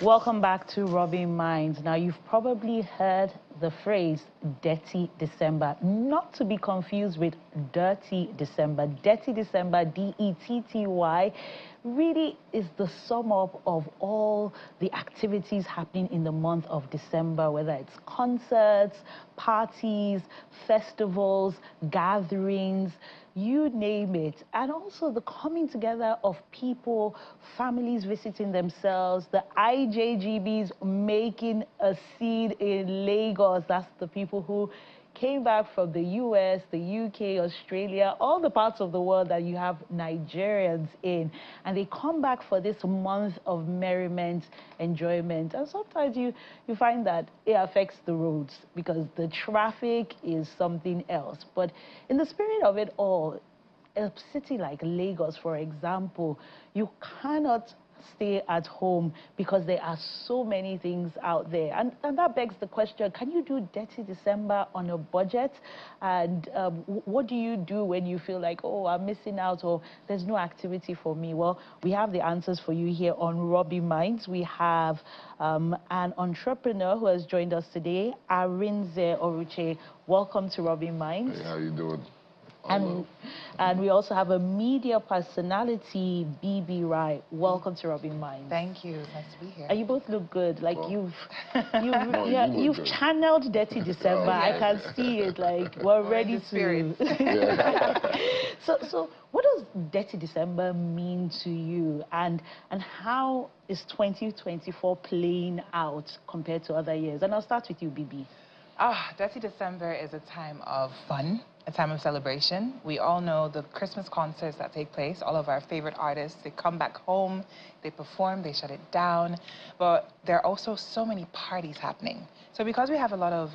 Welcome back to Robbing Minds. Now, you've probably heard the phrase Detty December, not to be confused with Dirty December. Detty December, D-E-T-T-Y, really is the sum up of all the activities happening in the month of December, whether it's concerts, parties, festivals, gatherings, you name it. And also the coming together of people, families visiting themselves, the IJGBs making a scene in Lagos. That's the people who came back from the US, the UK, Australia, all the parts of the world that you have Nigerians in. And they come back for this month of merriment, enjoyment. And sometimes you find that it affects the roads because the traffic is something else. But in the spirit of it all, a city like Lagos, for example, you cannot stay at home because there are so many things out there. And that begs the question, can you do Detty December on a budget? And what do you do when you feel like, oh, I'm missing out or there's no activity for me? Well, we have the answers for you here on Robbing Minds. We have an entrepreneur who has joined us today, Arinze Oruche. Welcome to Robbing Minds. Hey, how you doing? And we also have a media personality, BB Rai. Welcome to Robbing Minds. Thank you. Nice to be here. And you both look good. Like Well, you've channeled Detty December. Oh, I can see it. Like we're ready to. Yeah. So what does Detty December mean to you? And how is 2024 playing out compared to other years? And I'll start with you, BB. Detty December is a time of fun, a time of celebration. We all know the Christmas concerts that take place. All of our favorite artists, they come back home, they perform, they shut it down. But there are also so many parties happening. So because we have a lot of,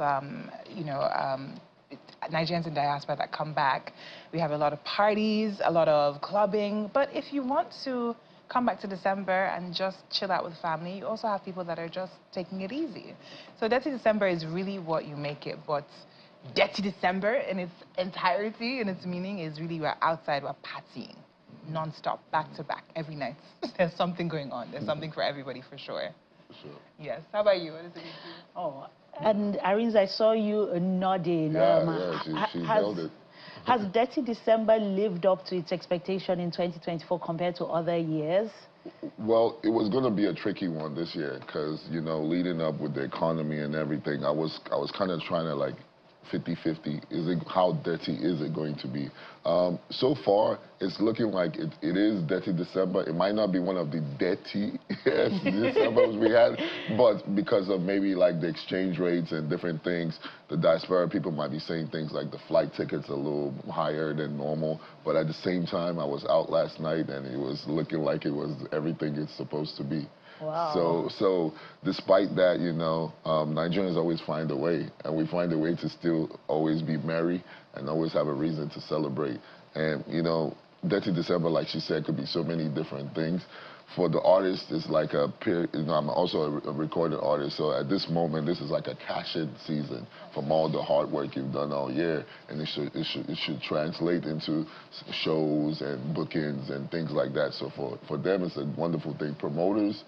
Nigerians in diaspora that come back, we have a lot of parties, a lot of clubbing. But if you want to come back to December and just chill out with family, you also have people that are just taking it easy. So Detty December is really what you make it, but Detty December in its entirety, in its meaning, is really we're outside, we're partying, non-stop, back to back, every night. There's something going on. There's something for everybody, for sure. Sure. Yes. How about you? What does it mean to you? Oh, and Arinze, I saw you nodding. She nailed it. Has Detty December lived up to its expectation in 2024 compared to other years? Well, it was going to be a tricky one this year because, you know, leading up with the economy and everything, I was kind of trying to like 50-50. How dirty is it going to be? So far, it's looking like it is Detty December. It might not be one of the dirty Decembers we had, but because of maybe like the exchange rates and different things, the diaspora people might be saying things like the flight tickets are a little higher than normal. But at the same time, I was out last night and it was looking like it was everything it's supposed to be. Wow. So despite that, you know, Nigerians always find a way, and we find a way to still always be merry and always have a reason to celebrate. And, you know, Detty December, like she said, could be so many different things. For the artist, it's like a period, you know, I'm also a recorded artist, so at this moment, this is like a cash-in season from all the hard work you've done all year, and it should translate into shows and bookings and things like that. So for them, it's a wonderful thing. Promoters,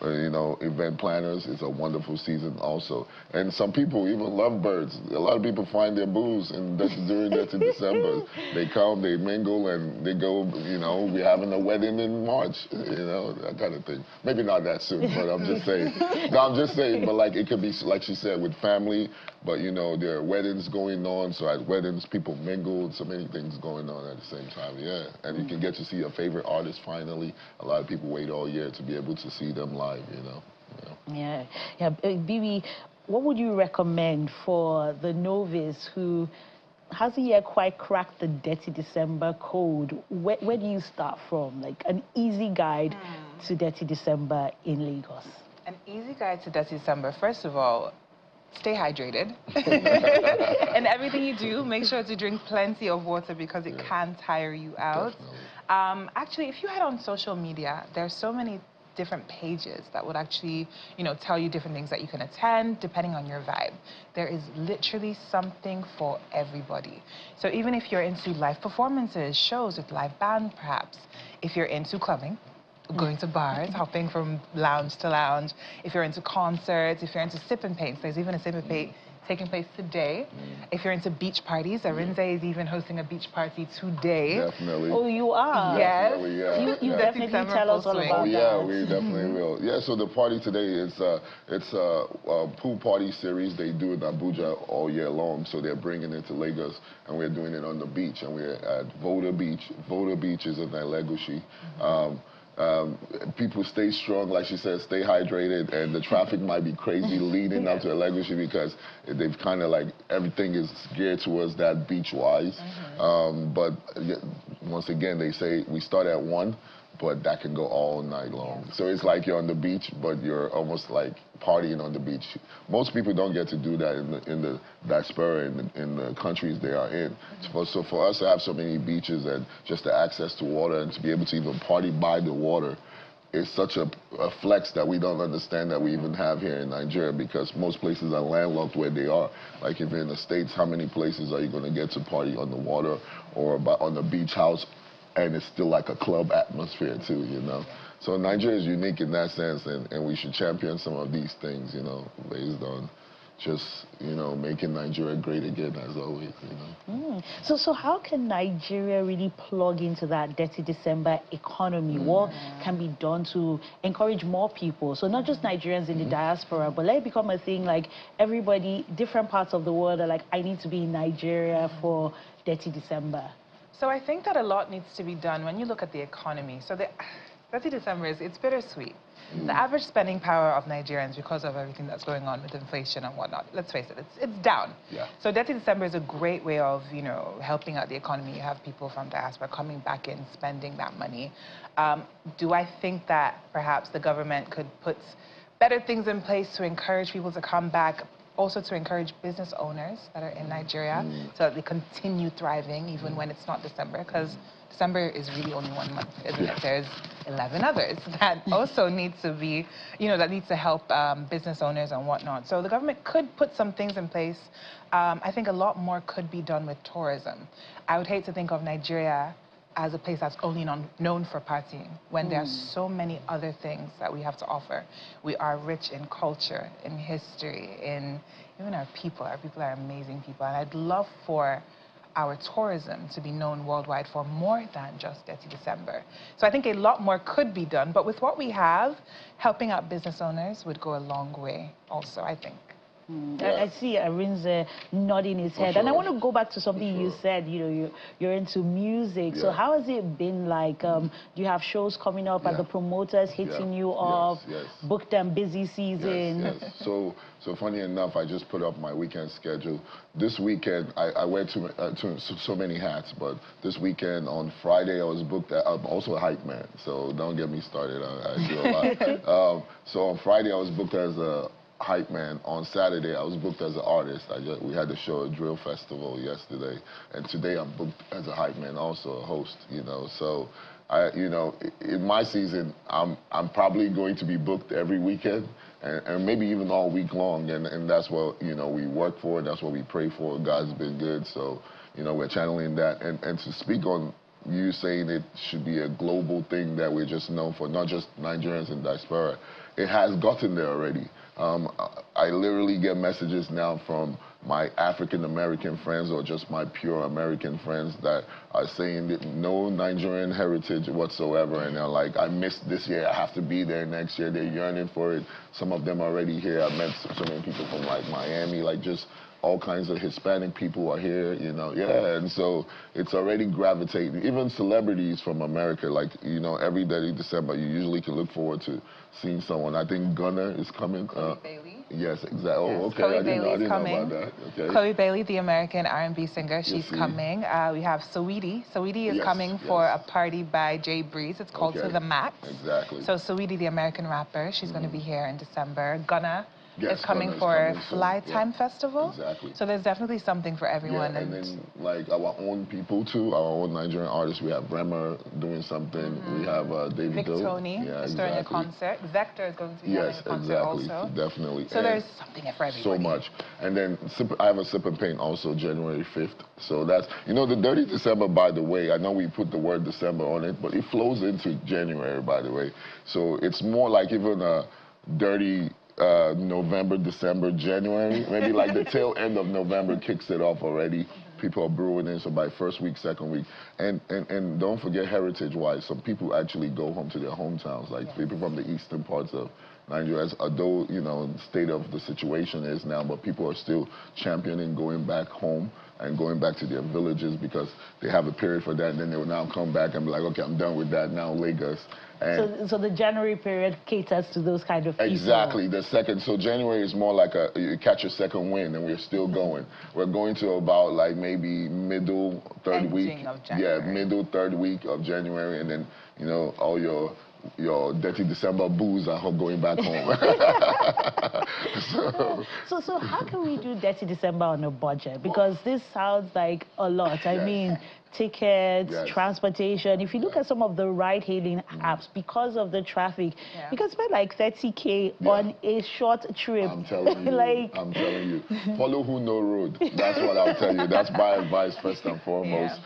you know, event planners, it's a wonderful season also. And some people even love birds. A lot of people find their booze during Detty December. They come, they mingle, and they go, you know, we're having a wedding in March, you know, that kind of thing. Maybe not that soon, but I'm just saying. No, I'm just saying, but like it could be, like she said, with family, but you know, there are weddings going on, so at weddings, people mingle, so many things going on at the same time, yeah. And you can get to see your favorite artist finally. A lot of people wait all year to be able to see them live, you know. Yeah. Bibi, what would you recommend for the novice who hasn't yet quite cracked the Detty December code? Where do you start from? Like an easy guide to Detty December in Lagos. An easy guide to Detty December. First of all, stay hydrated. And everything you do, make sure to drink plenty of water because it can tire you out. Actually, if you head on social media, there's so many different pages that would actually, you know, tell you different things that you can attend depending on your vibe. There is literally something for everybody. So even if you're into live performances, shows with live band perhaps, if you're into clubbing, going to bars, hopping from lounge to lounge. If you're into concerts, if you're into sip and paints, there's even a sip and paint taking place today. If you're into beach parties, Arinze is even hosting a beach party today. Definitely. Oh, you are? Yes. Definitely, yeah. You definitely tell us all about that. Yeah, we definitely will. Yeah, so the party today is it's a pool party series. They do it in Abuja all year long, so they're bringing it to Lagos, and we're doing it on the beach, and we're at Voda Beach. Voda Beach is in Legoshi. People stay strong, like she said, stay hydrated, and the traffic might be crazy leading up to Legoshi because they've kind of like, everything is geared towards that beach-wise. But once again, they say we start at 1, but that can go all night long. So it's like you're on the beach, but you're almost like partying on the beach. Most people don't get to do that in the diaspora, in the countries they are in. So for us to have so many beaches and just the access to water and to be able to even party by the water is such a flex that we don't understand that we even have here in Nigeria, because most places are landlocked where they are. Like if you're in the States, how many places are you going to get to party on the water or on the beach house? And it's still like a club atmosphere too, you know. So Nigeria is unique in that sense, and we should champion some of these things, you know, based on just, you know, making Nigeria great again as always, you know. So how can Nigeria really plug into that Detty December economy? What can be done to encourage more people? So not just Nigerians in the diaspora, but let it become a thing like everybody, different parts of the world are like, I need to be in Nigeria for Detty December. So I think that a lot needs to be done when you look at the economy. So the Detty December it's bittersweet. The average spending power of Nigerians, because of everything that's going on with inflation and whatnot, let's face it, it's down. So Detty December is a great way of, you know, helping out the economy. You have people from diaspora coming back in, spending that money. Do I think that perhaps the government could put better things in place to encourage people to come back? Also to encourage business owners that are in Nigeria so that they continue thriving even when it's not December, because December is really only 1 month, isn't it? There's 11 others that also need to be, you know, that needs to help business owners and whatnot. So the government could put some things in place. I think a lot more could be done with tourism. I would hate to think of Nigeria as a place that's only known for partying, when there are so many other things that we have to offer. We are rich in culture, in history, in even our people. Our people are amazing people. And I'd love for our tourism to be known worldwide for more than just Detty December. So I think a lot more could be done, but with what we have, helping out business owners would go a long way also, I think. I see Arinze nodding his head. And I want to go back to something you said, you know, you're into music. So how has it been like? Do you have shows coming up? Are the promoters hitting you up? Booked and busy season? So funny enough, I just put up my weekend schedule. This weekend, I wear so many hats, but this weekend on Friday, I was booked. I'm also a hype man, so don't get me started. I do a lot. So on Friday, I was booked as a hype man. On Saturday, I was booked as an artist. We had the show at Drill Festival yesterday, and today I'm booked as a hype man, also a host. You know, so you know, in my season, I'm probably going to be booked every weekend, and maybe even all week long, and that's what, you know, we work for. That's what we pray for. God's been good, so, you know, we're channeling that. And to speak on you saying it should be a global thing that we're just known for, not just Nigerians in diaspora, it has gotten there already. I literally get messages now from my African-American friends or just my pure American friends that are saying that no Nigerian heritage whatsoever, and they're like, I missed this year, I have to be there next year. They're yearning for it. Some of them are already here. I met so many people from like Miami, like just all kinds of Hispanic people are here, you know, and so it's already gravitating. Even celebrities from America, like, you know, every Detty December, you usually can look forward to seeing someone. I think Gunner is coming. Chloe Bailey. Yes, exactly. Oh, okay. Chloe I didn't Bailey's know coming. about that. Okay. Chloe Bailey, the American R&B singer, she's coming. We have Saweetie. Saweetie is coming for a party by Jay Breeze. It's called To The Max. Exactly. So Saweetie, the American rapper, she's going to be here in December. Gunna, is coming for Fly Time Festival. Exactly. So there's definitely something for everyone. Yeah, and then like our own people too, our own Nigerian artists. We have Bremer doing something. We have David Vic Tony is throwing a concert. Vector is going to be having a concert also. Definitely. So there's something for everybody. So much. And then I have a Sip and Paint also January 5th. So that's, you know, the Dirty December, by the way, I know we put the word December on it, but it flows into January, by the way. So it's more like even a dirty November, December, January, maybe like the tail end of November kicks it off already. People are brewing in, so by first week, second week. And don't forget heritage-wise, some people actually go home to their hometowns, like people from the eastern parts of Nigeria, although, you know, the state of the situation is now, but people are still championing going back home and going back to their villages because they have a period for that, and then they will now come back and be like, okay, I'm done with that, now Lagos. And so the January period caters to those kind of people. Exactly, the second. So January is more like you catch your second wind, and we're still going. We're going to about like maybe middle third week. Of January. Yeah, middle third week of January, and then, you know, all your Detty December booze are going back home. So how can we do Detty December on a budget? Because this sounds like a lot. I mean, tickets, transportation. If you look at some of the ride-hailing apps, because of the traffic, you can spend like 30K on a short trip. I'm telling you. I'm telling you. Follow who know road. That's what I'll tell you. That's my advice first and foremost.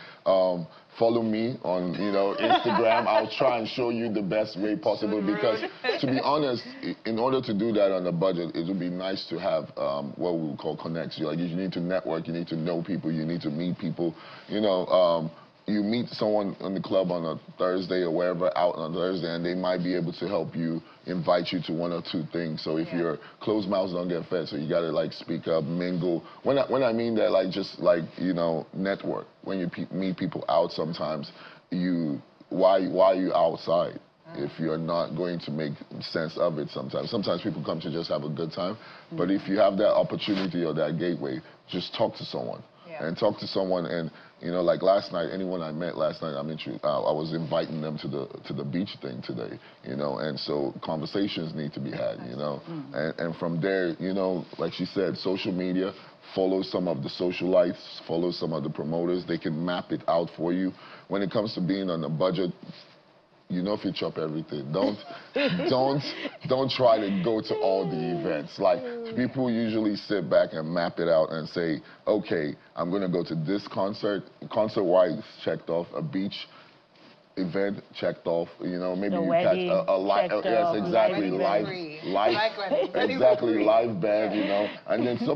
Follow me on, you know, Instagram. I'll try and show you the best way possible because, to be honest, in order to do that on a budget, it would be nice to have what we would call connects. You need to network, you need to know people, you need to meet people. You know, you meet someone in the club on a Thursday or wherever out on a Thursday, and they might be able to help you, invite you to one or two things. So if you're closed mouths don't get fed, so you gotta like speak up, mingle. When I mean that, like just like, you know, network. When you meet people out, sometimes why are you outside if you're not going to make sense of it? Sometimes people come to just have a good time, but if you have that opportunity or that gateway, just talk to someone and talk to someone. And you know, like last night, anyone I met last night, I was inviting them to the beach thing today, you know, and so conversations need to be had, you know, and from there, you know, like she said, social media, follow some of the socialites, follow some of the promoters. They can map it out for you. When it comes to being on a budget, you know, if you chop everything, don't try to go to all the events. Like, people usually sit back and map it out and say, okay, I'm gonna go to this concert-wise checked off, a beach event checked off, you know, maybe you catch a live, live band, you know, and then a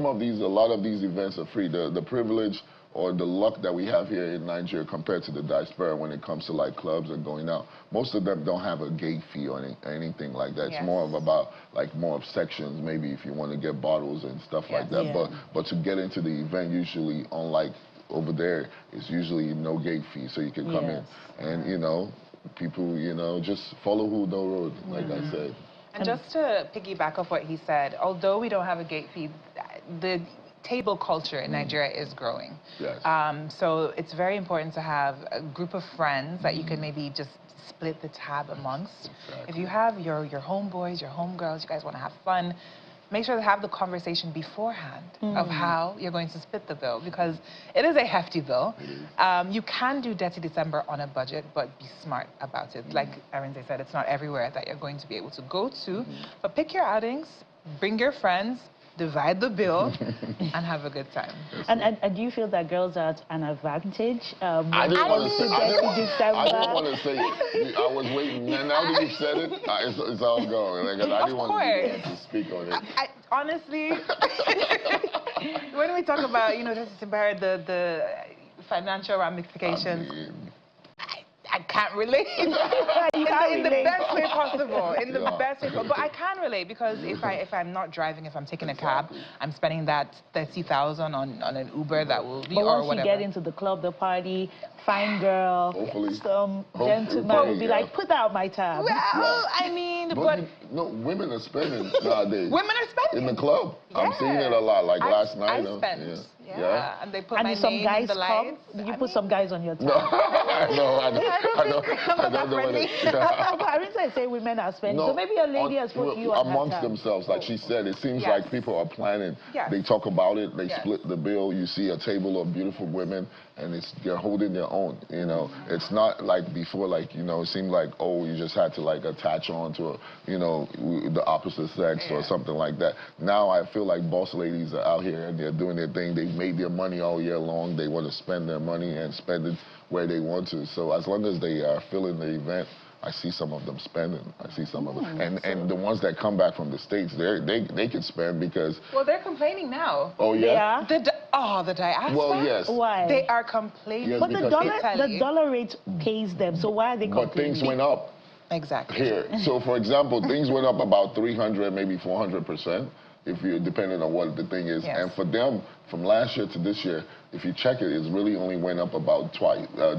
lot of these events are free. The privilege or the luck that we have here in Nigeria compared to the diaspora when it comes to like clubs and going out, most of them don't have a gate fee or anything like that. It's more of about like more of sections, maybe if you want to get bottles and stuff like that. But to get into the event, usually unlike over there, it's usually no gate fee, so you can come in. And, you know, people, you know, just follow who know road, like I said. And just to piggyback off what he said, although we don't have a gate fee, the table culture in Nigeria is growing. So it's very important to have a group of friends that you can maybe just split the tab amongst. If you have your homeboys, your homegirls, you guys want to have fun, make sure to have the conversation beforehand of how you're going to split the bill, because it is a hefty bill. You can do Detty December on a budget, but be smart about it. Like Arinze said, it's not everywhere that you're going to be able to go to, but pick your outings, bring your friends, divide the bill, and have a good time. And do you feel that girls are at an advantage? I didn't want to say it. I was waiting. Now that you said it, it's all going. Like, I didn't want to speak on it. Honestly, when we talk about, you know, the financial ramifications, I can't relate. In the best way possible. In the best way possible. But I can relate, because if I'm not driving, if I'm taking a cab, I'm spending that 30,000 on an Uber that will be, or whatever. Once you get into the club, the party, fine girl, some gentleman will be like, put out my tab. Well, I mean, but no, women are spending nowadays. Women are spending in the club. I'm seeing it a lot. Like last night. I spent. Yeah. And they put And my did some name in guys the come? lights. Did you put some guys on your tab? No, I don't know what it. Arinta is saying women are spending. So maybe a lady has put you on her amongst tab. themselves, like she said. It seems Yes. like people are planning. Yes. They talk about it. They Yes. split the bill. You see a table of beautiful women, and they're holding their own. You know, it's not like before. Like, you know, it seemed like, oh, you just had to like attach on to a, you know, the opposite sex or something like that. Now I feel like boss ladies are out here and they're doing their thing. They've made their money all year long. They want to spend their money and spend it where they want to. So as long as they are filling the event, I see some of them spending. I see some of them, and the ones that come back from the States, they can spend because. Well, they're complaining now. Oh yeah. They are? The diaspora. Well, yes. Why? They are complaining. Yes, But the because dollar rate pays them. So why are they complaining? But things went up. Exactly. Here. So, for example, things went up about 300, maybe 400%, if you're depending on what the thing is. Yes. And for them, from last year to this year, if you check it, it's really only went up about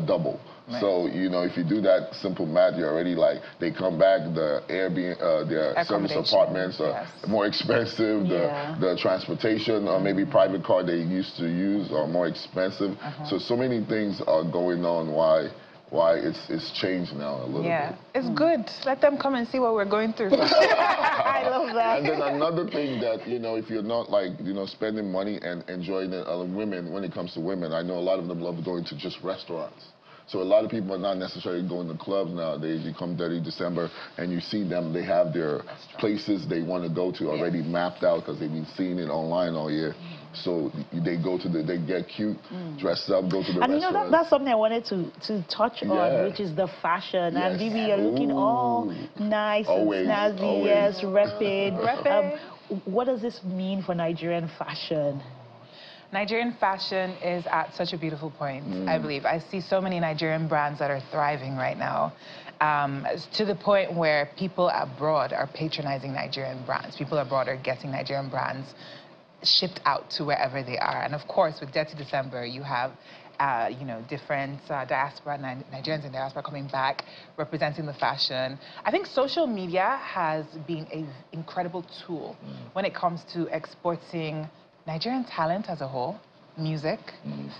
double. Right. So, you know, if you do that simple math, you're already like, they come back, the Airbnb, their service apartments are more expensive, the transportation or maybe private car they used to use are more expensive. So many things are going on why it's changed now a little bit. It's good. Let them come and see what we're going through. I love that. And then another thing that, you know, if you're not like, you know, spending money and enjoying it, women, when it comes to women, I know a lot of them love going to just restaurants. So a lot of people are not necessarily going to clubs nowadays. You come Detty December and you see them, they have their places they want to go to already mapped out because they've been seeing it online all year. So they go to they get cute, dress up, go to the restaurant. And you know, that's something I wanted to touch on, which is the fashion. And Bibi, you're looking all nice and snazzy, yes, rapid. What does this mean for Nigerian fashion? Nigerian fashion is at such a beautiful point, I believe. I see so many Nigerian brands that are thriving right now, to the point where people abroad are patronizing Nigerian brands. People abroad are getting Nigerian brands shipped out to wherever they are. And of course, with Detty December, you have you know, different diaspora, Nigerians in diaspora coming back, representing the fashion. I think social media has been an incredible tool when it comes to exporting Nigerian talent as a whole, music,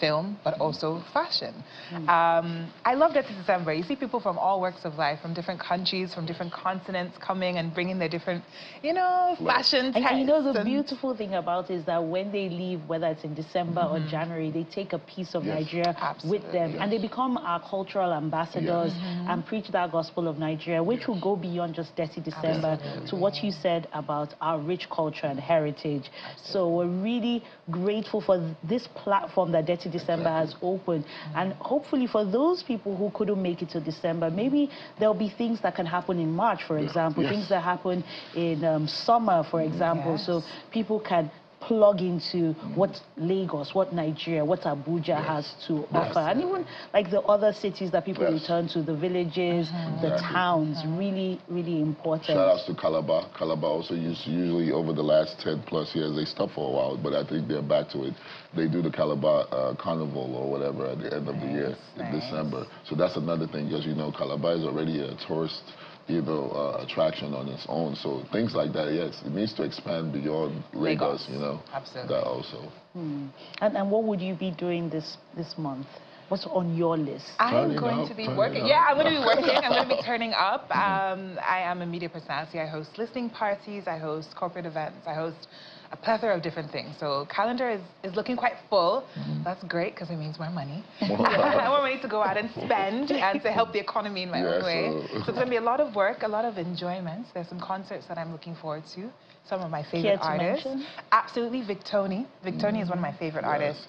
film, but also fashion. I love Detty December. You see people from all walks of life, from different countries, from different continents coming and bringing their different, you know, fashion tastes. And you know, the beautiful thing about it is that when they leave, whether it's in December or January, they take a piece of Nigeria with them. And they become our cultural ambassadors and preach that gospel of Nigeria, which will go beyond just Detty December to what you said about our rich culture and heritage. So we're really grateful for this platform that Detty December has opened, and hopefully for those people who couldn't make it to December, maybe there'll be things that can happen in March, for example, things that happen in summer, for example, so people can plug into what Lagos, what Nigeria, what Abuja has to offer, and even like the other cities that people return to, the villages, the towns, really, really important. Shout outs to Calabar. Calabar also usually over the last 10+ years, they stopped for a while, but I think they're back to it. They do the Calabar Carnival or whatever at the end of the year in December. So that's another thing, because you know Calabar is already a tourist, you know, attraction on its own. So things like that, yes, it needs to expand beyond Lagos, you know. Absolutely. That also. And what would you be doing this month? What's on your list? I'm going to be working. Yeah, I'm going to be working. I'm going to be turning up. I am a media personality. I host listening parties. I host corporate events. I host a plethora of different things. So calendar is looking quite full. That's great because it means more money. More money to go out and spend and to help the economy in my own way. So it's going to be a lot of work, a lot of enjoyment. There's some concerts that I'm looking forward to. Some of my favorite artists. Absolutely, Victoni. Victoni is one of my favorite artists.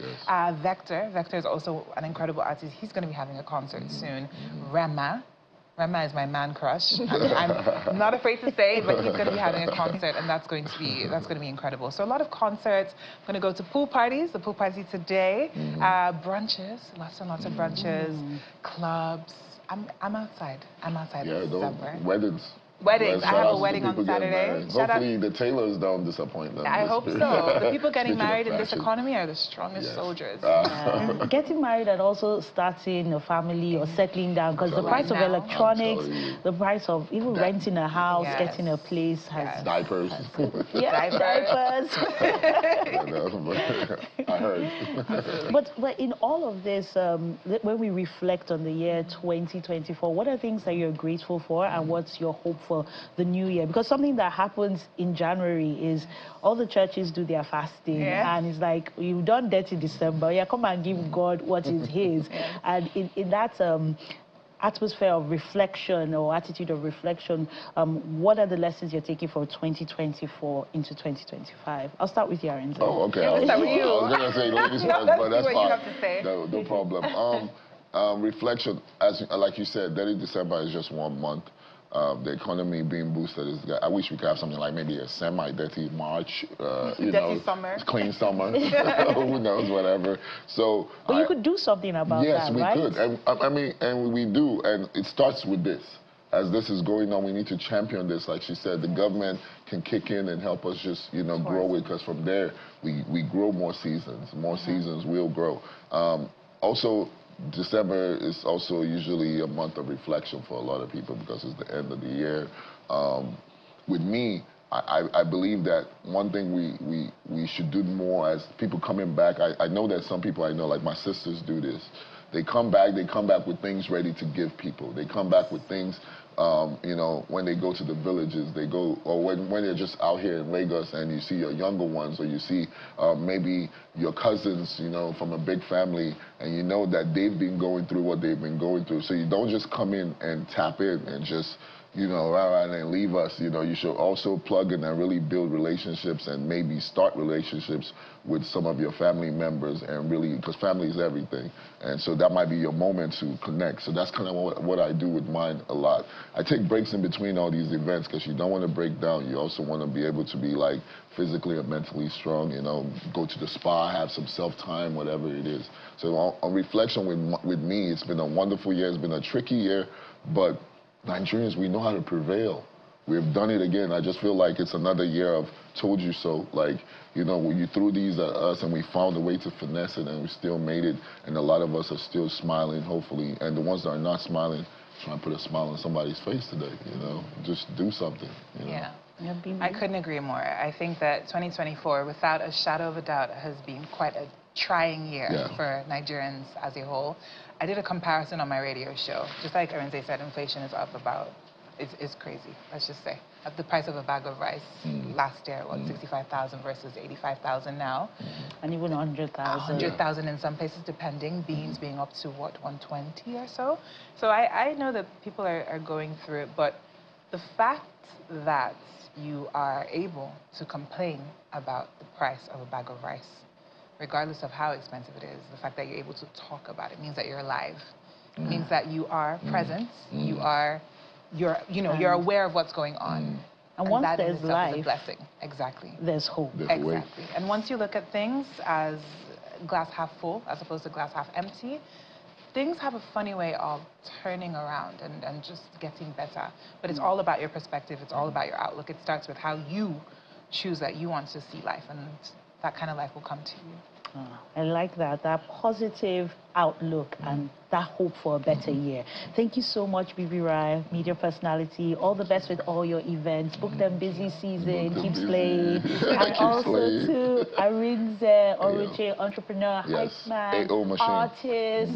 Vector is also an incredible artist. He's going to be having a concert soon. Rema is my man crush. I'm not afraid to say it, but he's going to be having a concert, and that's going to be incredible. So a lot of concerts. I'm going to go to pool parties. The pool party today. Brunches, lots and lots of brunches. Clubs. I'm outside. I'm outside this December. Weddings. Weddings. I Shout have out a to the wedding on people getting Saturday. married. Shout out. Hopefully the tailors don't disappoint them. I this hope period. so. The people getting Speaking of married in this fashion. economy are the strongest Yes. soldiers. Getting married and also starting a family or settling down, because the price of now. electronics, the price of even renting a house, Yes. getting a place has... Diapers. Diapers. I heard. But in all of this, when we reflect on the year 2024, what are things that you're grateful for and what's your hope for the new year? Because something that happens in January is all the churches do their fasting, and it's like, you've done Detty December, come and give God what is his. And in that atmosphere of reflection or attitude of reflection, what are the lessons you're taking for 2024 into 2025? I'll start with you, Arinze. Oh, okay. I was going to say ladies first, but that's fine. You have to say. No problem. Reflection, like you said, Detty December is just 1 month. The economy being boosted is. I wish we could have something like maybe a semi-dirty March, dirty summer, clean summer. Who knows, whatever. So, but you could do something about that, right? Yes, we could, and I mean, and we do, and it starts with this. As this is going on, we need to champion this. Like she said, the government can kick in and help us just, grow it, because from there we grow more seasons. More seasons will grow. Also, December is also usually a month of reflection for a lot of people because it's the end of the year. With me, I believe that one thing we should do more as people coming back. I know that some people I know, like my sisters, do this. They come back with things ready to give people. They come back with things, when they go to the villages, they go, or when they're just out here in Lagos and you see your younger ones, or you see maybe your cousins, from a big family, and you know that they've been going through what they've been going through. So you don't just come in and tap in and just, and leave us. You should also plug in and really build relationships and maybe start relationships with some of your family members, and really, because family is everything. And so that might be your moment to connect. So that's kind of what I do with mine a lot. I take breaks in between all these events because you don't want to break down. You also want to be able to be like physically and mentally strong, go to the spa, have some self-time, whatever it is. So on reflection with me, it's been a wonderful year. It's been a tricky year, but Nigerians, we know how to prevail. We've done it again. I just feel like it's another year of told you so. Like, when you threw these at us and we found a way to finesse it and we still made it, and a lot of us are still smiling, hopefully. And the ones that are not smiling, try and put a smile on somebody's face today, Just do something, Yeah. I couldn't agree more. I think that 2024, without a shadow of a doubt, has been quite a trying year for Nigerians as a whole. I did a comparison on my radio show. Just like Arinze said, inflation is up about, it's crazy, let's just say. The price of a bag of rice last year was 65,000 versus 85,000 now. And even 100,000. 100,000 in some places, depending. Beans being up to, what, 120 or so? So I know that people are going through it, but the fact that you are able to complain about the price of a bag of rice, regardless of how expensive it is, the fact that you're able to talk about it means that you're alive. It means that you are present. You're aware of what's going on. And once that there's life, is a blessing. Exactly. There's hope. Exactly. And once you look at things as glass half full as opposed to glass half empty, things have a funny way of turning around and just getting better. But it's all about your perspective. It's all about your outlook. It starts with how you choose that you want to see life, and that kind of life will come to you. I like that positive outlook and that hope for a better year. Thank you so much, Bibi Rai, media personality. All the best with all your events. Book them busy season, keep slaying. And also to Arinze, Oruche, entrepreneur, hype man, artist,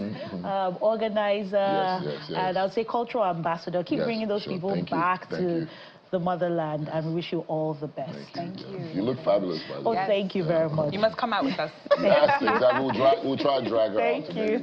organizer, and I'll say cultural ambassador. Keep bringing those people back to the motherland, and we wish you all the best. Thank you. You look fabulous, by the way. Oh, thank you very much. You must come out with us. Yes, exactly. We'll try and drag her out. Thank you.